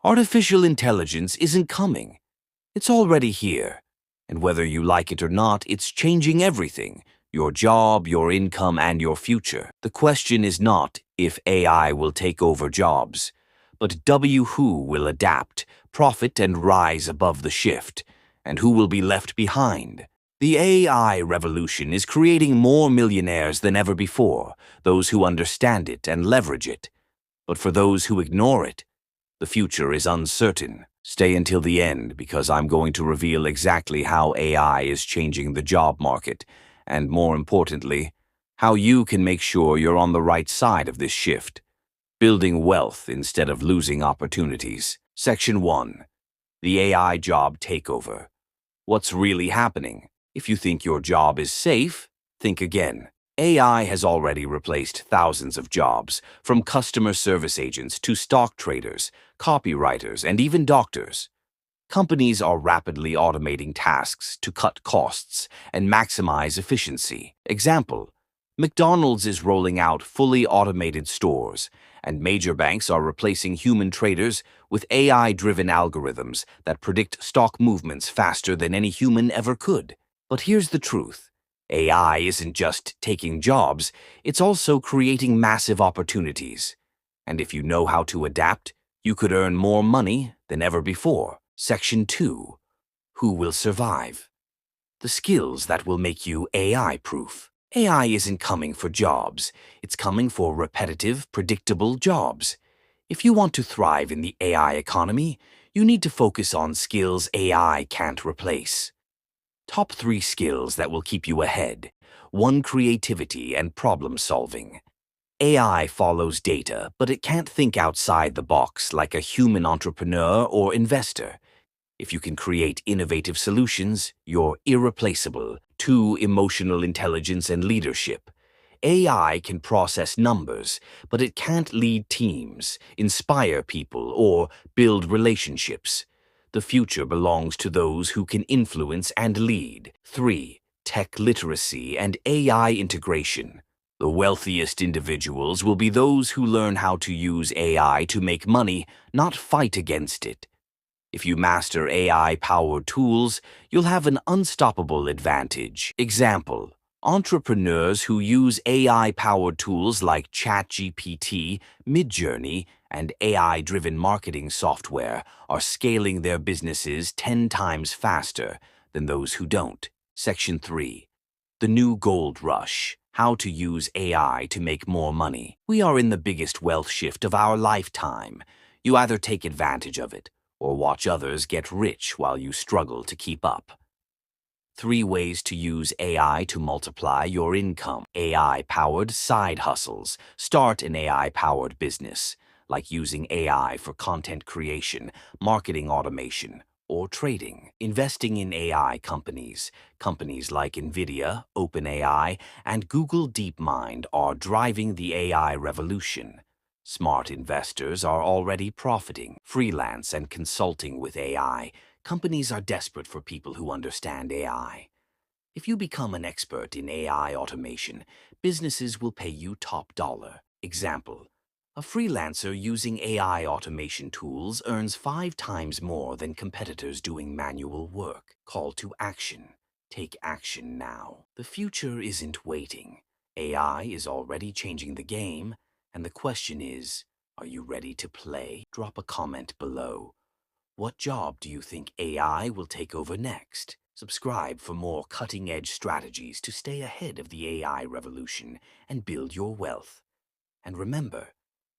Artificial intelligence isn't coming. It's already here. And whether you like it or not, it's changing everything. Your job, your income, and your future. The question is not if AI will take over jobs, but who will adapt, profit, and rise above the shift, and who will be left behind. The AI revolution is creating more millionaires than ever before, those who understand it and leverage it. But for those who ignore it, the future is uncertain. Stay until the end because I'm going to reveal exactly how AI is changing the job market, and more importantly, how you can make sure you're on the right side of this shift, building wealth instead of losing opportunities. Section 1. The AI Job Takeover. What's really happening? If you think your job is safe, think again. AI has already replaced thousands of jobs, from customer service agents to stock traders, copywriters, and even doctors. Companies are rapidly automating tasks to cut costs and maximize efficiency. Example: McDonald's is rolling out fully automated stores, and major banks are replacing human traders with AI-driven algorithms that predict stock movements faster than any human ever could. But here's the truth. AI isn't just taking jobs, it's also creating massive opportunities. And if you know how to adapt, you could earn more money than ever before. Section 2. Who will survive? The skills that will make you AI-proof. AI isn't coming for jobs. It's coming for repetitive, predictable jobs. If you want to thrive in the AI economy, you need to focus on skills AI can't replace. Top 3 skills that will keep you ahead. 1. Creativity and problem solving. AI follows data, but it can't think outside the box like a human entrepreneur or investor. If you can create innovative solutions, you're irreplaceable. 2. Emotional intelligence and leadership. AI can process numbers, but it can't lead teams, inspire people, or build relationships. The future belongs to those who can influence and lead. 3. Tech literacy and AI integration. The wealthiest individuals will be those who learn how to use AI to make money, not fight against it. If you master AI-powered tools, you'll have an unstoppable advantage. Example: entrepreneurs who use AI-powered tools like ChatGPT, MidJourney, and AI-driven marketing software are scaling their businesses 10 times faster than those who don't. Section 3. The new gold rush. How to use AI to make more money. We are in the biggest wealth shift of our lifetime. You either take advantage of it, or watch others get rich while you struggle to keep up. 3 ways to use AI to multiply your income. AI-powered side hustles. Start an AI-powered business, like using AI for content creation, marketing automation, or trading. Investing in AI companies. Companies like NVIDIA, OpenAI, and Google DeepMind are driving the AI revolution. Smart investors are already profiting. Freelance and consulting with AI. Companies are desperate for people who understand AI. If you become an expert in AI automation, businesses will pay you top dollar. Example: a freelancer using AI automation tools earns 5 times more than competitors doing manual work. Call to action. Take action now. The future isn't waiting. AI is already changing the game, and the question is, are you ready to play? Drop a comment below. What job do you think AI will take over next? Subscribe for more cutting-edge strategies to stay ahead of the AI revolution and build your wealth. And remember,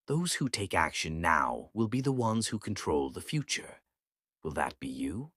those who take action now will be the ones who control the future. Will that be you?